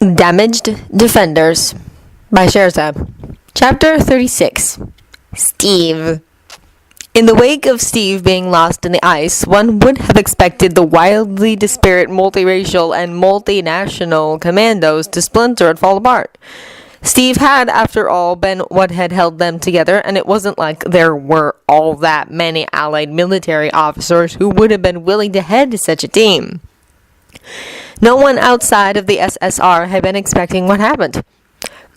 Damaged Defenders by Scherzab. Chapter 36. Steve. In the wake of Steve being lost in the ice, one would have expected the wildly disparate multiracial and multinational commandos to splinter and fall apart. Steve had, after all, been what had held them together, and it wasn't like there were all that many allied military officers who would have been willing to head such a team. No one outside of the SSR had been expecting what happened.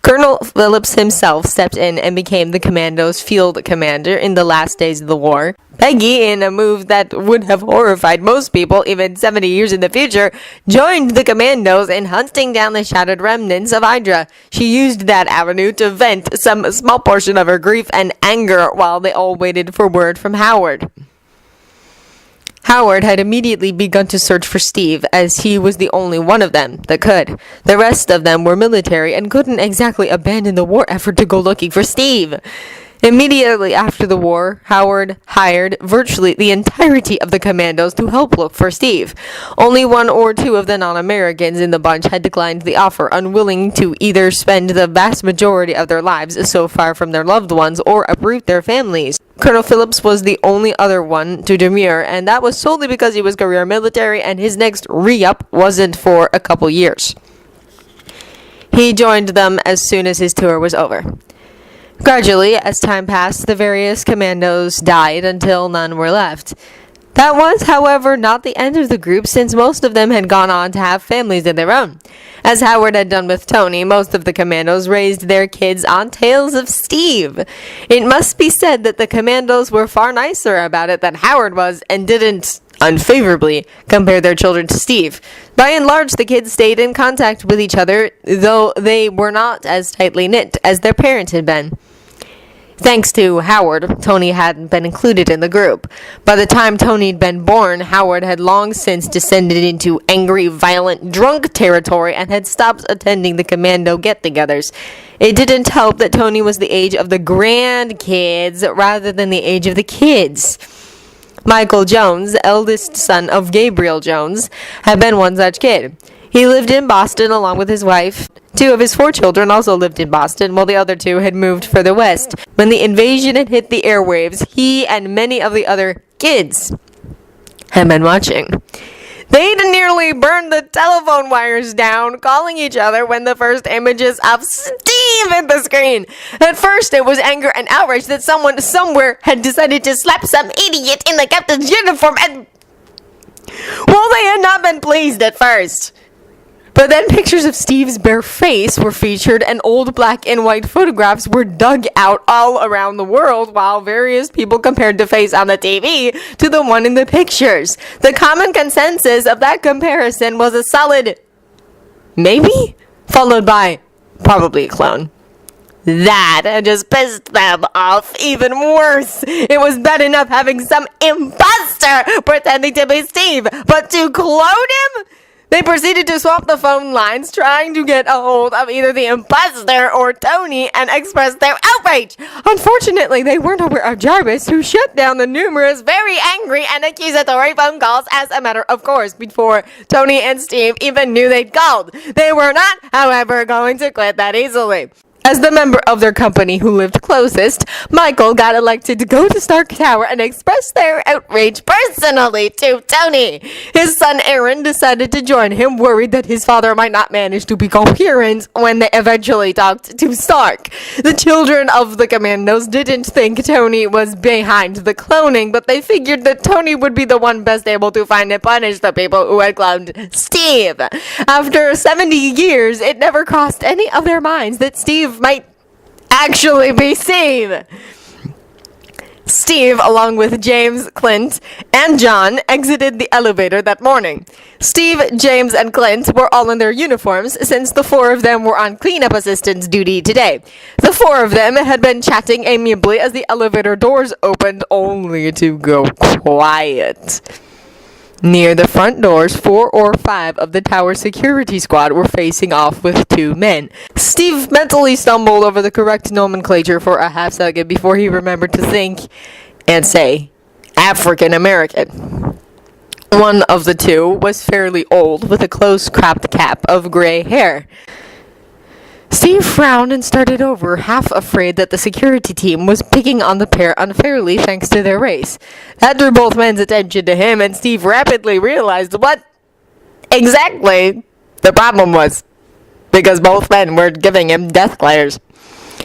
Colonel Phillips himself stepped in and became the commando's field commander in the last days of the war. Peggy, in a move that would have horrified most people even 70 years in the future, joined the commandos in hunting down the shattered remnants of Hydra. She used that avenue to vent some small portion of her grief and anger while they all waited for word from Howard. Howard had immediately begun to search for Steve, as he was the only one of them that could. The rest of them were military and couldn't exactly abandon the war effort to go looking for Steve. Immediately after the war, Howard hired virtually the entirety of the commandos to help look for Steve. Only one or two of the non-Americans in the bunch had declined the offer, unwilling to either spend the vast majority of their lives so far from their loved ones or uproot their families. Colonel Phillips was the only other one to demur, and that was solely because he was career military and his next re-up wasn't for a couple years. He joined them as soon as his tour was over. Gradually, as time passed, the various commandos died until none were left. That was, however, not the end of the group, since most of them had gone on to have families of their own. As Howard had done with Tony, most of the commandos raised their kids on tales of Steve. It must be said that the commandos were far nicer about it than Howard was, and didn't, unfavorably, compare their children to Steve. By and large, the kids stayed in contact with each other, though they were not as tightly knit as their parents had been. Thanks to Howard, Tony hadn't been included in the group. By the time Tony'd been born, Howard had long since descended into angry, violent, drunk territory and had stopped attending the commando get-togethers. It didn't help that Tony was the age of the grandkids rather than the age of the kids. Michael Jones, eldest son of Gabriel Jones, had been one such kid. He lived in Boston along with his wife. 2 of his 4 children also lived in Boston, while the other 2 had moved further west. When the invasion had hit the airwaves, he and many of the other kids had been watching. They'd nearly burned the telephone wires down, calling each other when the first images of Steve hit the screen. At first, it was anger and outrage that someone somewhere had decided to slap some idiot in the captain's uniform, and well, they had not been pleased at first. But then pictures of Steve's bare face were featured, and old black and white photographs were dug out all around the world, while various people compared the face on the TV to the one in the pictures. The common consensus of that comparison was a solid maybe, followed by probably a clone. That just pissed them off even worse. It was bad enough having some imposter pretending to be Steve, but to clone him? They proceeded to swap the phone lines, trying to get a hold of either the imposter or Tony and express their outrage. Unfortunately, they weren't aware of Jarvis, who shut down the numerous, very angry and accusatory phone calls as a matter of course before Tony and Steve even knew they'd called. They were not, however, going to quit that easily. As the member of their company who lived closest, Michael got elected to go to Stark Tower and express their outrage personally to Tony. His son Aaron decided to join him, worried that his father might not manage to be coherent when they eventually talked to Stark. The children of the commandos didn't think Tony was behind the cloning, but they figured that Tony would be the one best able to find and punish the people who had cloned Steve. After 70 years, it never crossed any of their minds that Steve might actually be Steve. Steve, along with James, Clint, and John, exited the elevator that morning. Steve, James, and Clint were all in their uniforms, since the 4 of them were on cleanup assistance duty today. The 4 of them had been chatting amiably as the elevator doors opened, only to go quiet. Near the front doors, 4 or 5 of the tower security squad were facing off with 2 men. Steve mentally stumbled over the correct nomenclature for a half second before he remembered to think and say African American. One of the two was fairly old, with a close-cropped cap of gray hair. Steve frowned and started over, half afraid that the security team was picking on the pair unfairly thanks to their race. That drew both men's attention to him, and Steve rapidly realized what exactly the problem was, because both men were giving him death glares.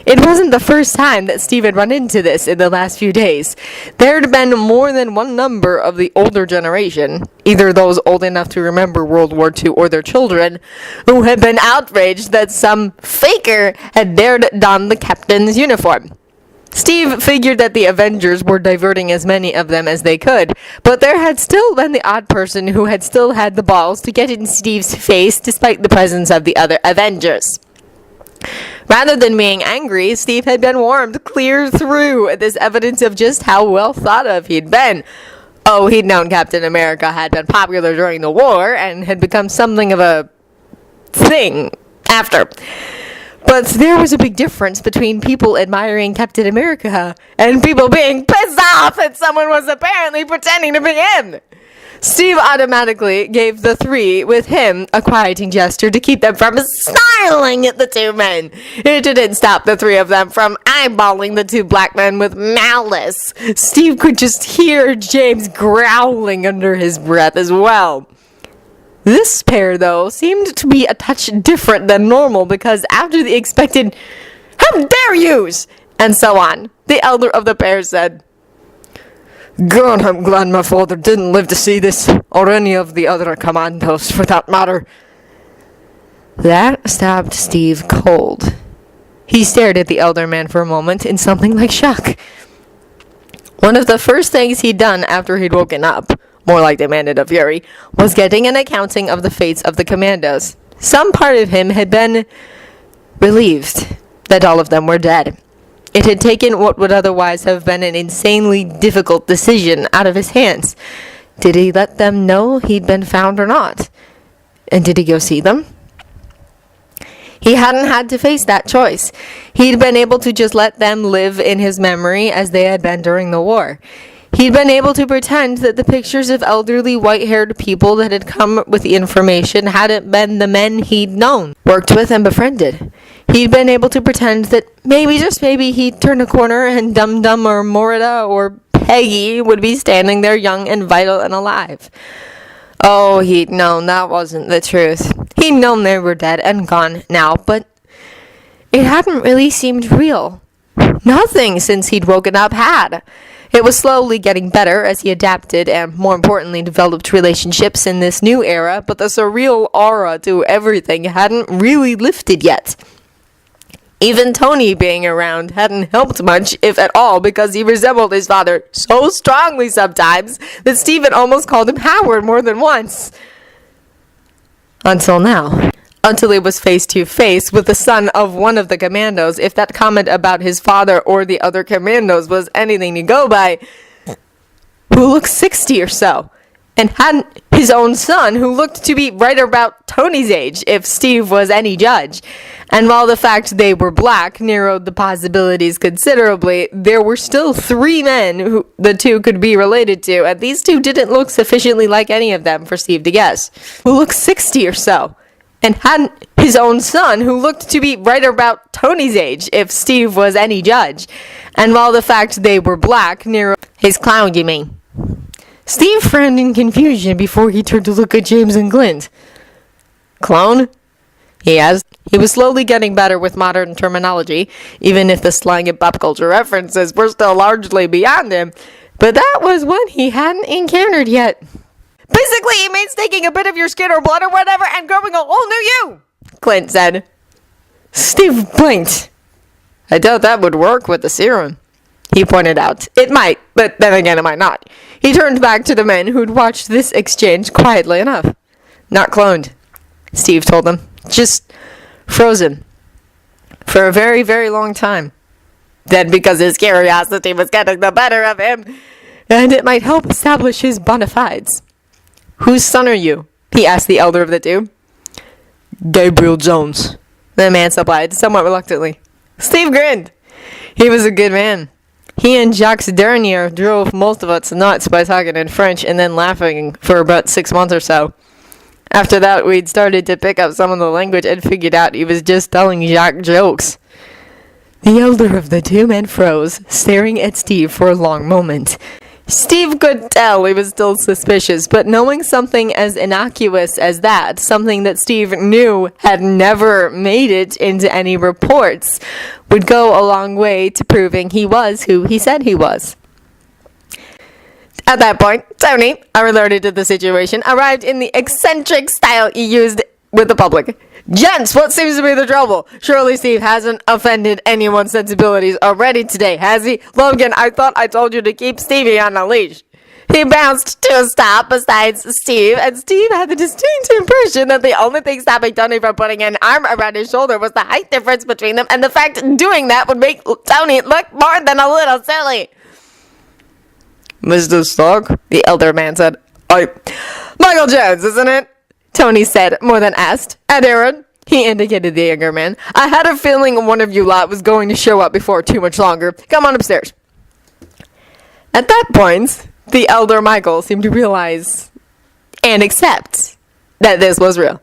It wasn't the first time that Steve had run into this in the last few days. There had been more than one number of the older generation, either those old enough to remember World War II or their children, who had been outraged that some faker had dared don the captain's uniform. Steve figured that the Avengers were diverting as many of them as they could, but there had still been the odd person who had still had the balls to get in Steve's face despite the presence of the other Avengers. Rather than being angry, Steve had been warmed clear through at this evidence of just how well thought of he'd been. Oh, he'd known Captain America had been popular during the war and had become something of a thing after. But there was a big difference between people admiring Captain America and people being pissed off that someone was apparently pretending to be him. Steve automatically gave the three with him a quieting gesture to keep them from snarling at the two men. It didn't stop the three of them from eyeballing the two black men with malice. Steve could just hear James growling under his breath as well. This pair, though, seemed to be a touch different than normal because after the expected, "How dare yous!" and so on, the elder of the pair said, "God, I'm glad my father didn't live to see this, or any of the other commandos, for that matter." That stopped Steve cold. He stared at the elder man for a moment in something like shock. One of the first things he'd done after he'd woken up, more like demanded of Fury, was getting an accounting of the fates of the commandos. Some part of him had been relieved that all of them were dead. It had taken what would otherwise have been an insanely difficult decision out of his hands. Did he let them know he'd been found or not? And did he go see them? He hadn't had to face that choice. He'd been able to just let them live in his memory as they had been during the war. He'd been able to pretend that the pictures of elderly white-haired people that had come with the information hadn't been the men he'd known, worked with, and befriended. He'd been able to pretend that maybe, just maybe, he'd turn a corner and Dum-Dum or Morida or Peggy would be standing there young and vital and alive. Oh, he'd known that wasn't the truth. He'd known they were dead and gone now, but it hadn't really seemed real. Nothing since he'd woken up had. It was slowly getting better as he adapted and, more importantly, developed relationships in this new era, but the surreal aura to everything hadn't really lifted yet. Even Tony being around hadn't helped much, if at all, because he resembled his father so strongly sometimes that Stephen almost called him Howard more than once. Until now. Until he was face to face with the son of one of the commandos, if that comment about his father or the other commandos was anything to go by, who looked 60 or so, and hadn't his own son, who looked to be right about Tony's age, if Steve was any judge. And while the fact they were black narrowed the possibilities considerably, there were still three men who the two could be related to, and these two didn't look sufficiently like any of them for Steve to guess. Who looked 60 or so, and hadn't his own son, who looked to be right about Tony's age, if Steve was any judge. And while the fact they were black narrowed his clown, you mean? Steve frowned in confusion before he turned to look at James and Glint. "Clone?" he asked. He was slowly getting better with modern terminology, even if the slang and pop culture references were still largely beyond him. But that was one he hadn't encountered yet. "Basically, it means taking a bit of your skin or blood or whatever and growing a whole new you," Clint said. Steve blinked. "I doubt that would work with the serum," he pointed out. "It might, but then again it might not." He turned back to the men who'd watched this exchange quietly enough. "Not cloned," Steve told them. "Just frozen. For a very, very long time." Then, because his curiosity was getting the better of him, and it might help establish his bona fides. "Whose son are you?" he asked the elder of the two. "Gabriel Jones," the man supplied, somewhat reluctantly. Steve grinned. He was a good man. He and Jacques Dernier drove most of us nuts by talking in French and then laughing for about 6 months or so. After that, we'd started to pick up some of the language and figured out he was just telling Jacques jokes. The elder of the two men froze, staring at Steve for a long moment. Steve could tell he was still suspicious, but knowing something as innocuous as that, something that Steve knew had never made it into any reports, would go a long way to proving he was who he said he was. At that point, Tony, alerted to the situation, arrived in the eccentric style he used with the public. Gents, what seems to be the trouble? Surely Steve hasn't offended anyone's sensibilities already today, has he? Logan, I thought I told you to keep Stevie on a leash. He bounced to a stop beside Steve, and Steve had the distinct impression that the only thing stopping Tony from putting an arm around his shoulder was the height difference between them, and the fact that doing that would make Tony look more than a little silly. Mr. Stark, the elder man said. Michael Jones, isn't it? Tony said, more than asked. And Aaron, he indicated the younger man. I had a feeling one of you lot was going to show up before too much longer. Come on upstairs. At that point, the elder Michael seemed to realize and accept that this was real.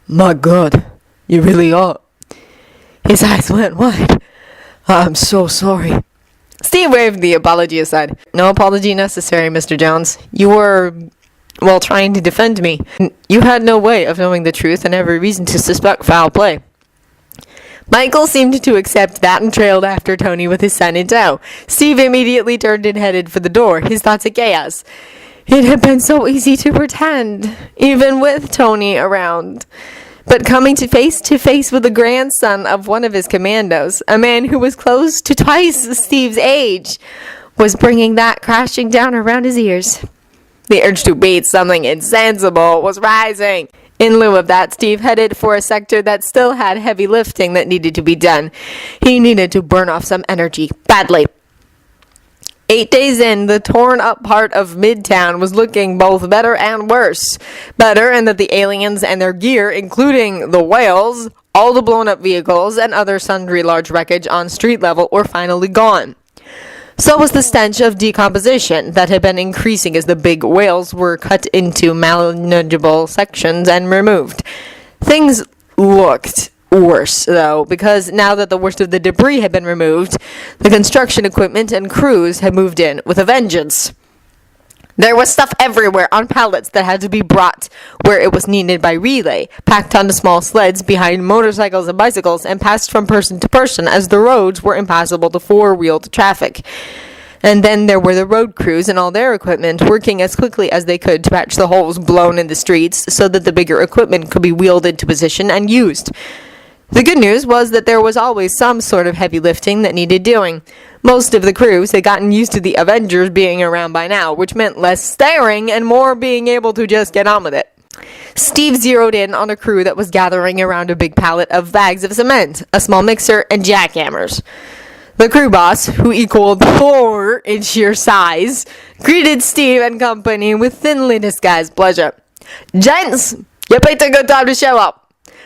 My God, you really are. His eyes went wide. I'm so sorry. Steve waved the apology aside. No apology necessary, Mr. Jones. You were, well, trying to defend me. You had no way of knowing the truth and every reason to suspect foul play. Michael seemed to accept that and trailed after Tony with his son in tow. Steve immediately turned and headed for the door, his thoughts at chaos. It had been so easy to pretend, even with Tony around. But coming to face with the grandson of one of his commandos, a man who was close to twice Steve's age, was bringing that crashing down around his ears. The urge to beat something insensible was rising. In lieu of that, Steve headed for a sector that still had heavy lifting that needed to be done. He needed to burn off some energy, badly. 8 days in, the torn-up part of Midtown was looking both better and worse. Better in that the aliens and their gear, including the whales, all the blown-up vehicles, and other sundry large wreckage on street level were finally gone. So was the stench of decomposition that had been increasing as the big whales were cut into manageable sections and removed. Things looked worse, though, because now that the worst of the debris had been removed, the construction equipment and crews had moved in with a vengeance. There was stuff everywhere on pallets that had to be brought where it was needed by relay, packed onto small sleds behind motorcycles and bicycles, and passed from person to person as the roads were impassable to four-wheeled traffic. And then there were the road crews and all their equipment working as quickly as they could to patch the holes blown in the streets so that the bigger equipment could be wheeled into position and used. The good news was that there was always some sort of heavy lifting that needed doing. Most of the crews had gotten used to the Avengers being around by now, which meant less staring and more being able to just get on with it. Steve zeroed in on a crew that was gathering around a big pallet of bags of cement, a small mixer, and jackhammers. The crew boss, who equaled Thor in sheer size, greeted Steve and company with thinly disguised pleasure. Gents, you picked a good time to show up.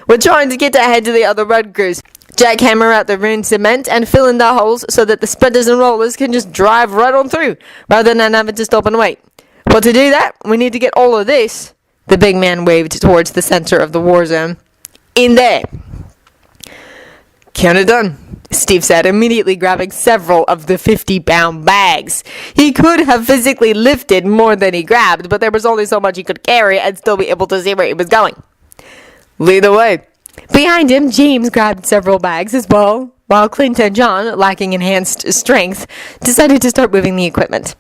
We're trying to get ahead to the other road crews. Jackhammer out the ruined cement and fill in the holes so that the spreaders and rollers can just drive right on through, rather than having to stop and wait. Well, to do that, we need to get all of this. The big man waved towards the center of the war zone. In there. Count it done, Steve said, immediately grabbing several of the 50-pound bags. He could have physically lifted more than he grabbed, but there was only so much he could carry and still be able to see where he was going. Lead the way. Behind him, James grabbed several bags as well, while Clint and John, lacking enhanced strength, decided to start moving the equipment.